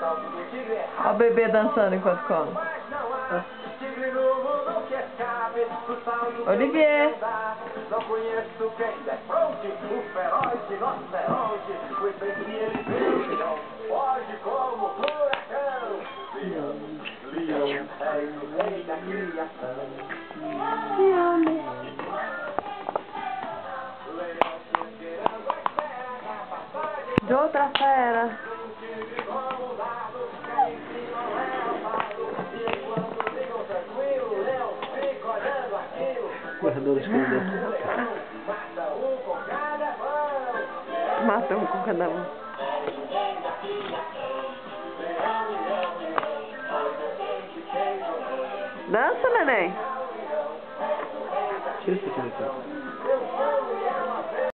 Olha o bebê dançando enquanto come. Olivier. Não conheço quem defronte o feroz rinoceronte. O efeito que ele deu foge como furacão. Leão, leão, és o rei da criação. Leão, esperando a terra passar De outra fera. Guardou os coisas. Mata um com cada um. Dança, neném. Tira isso aqui daqui.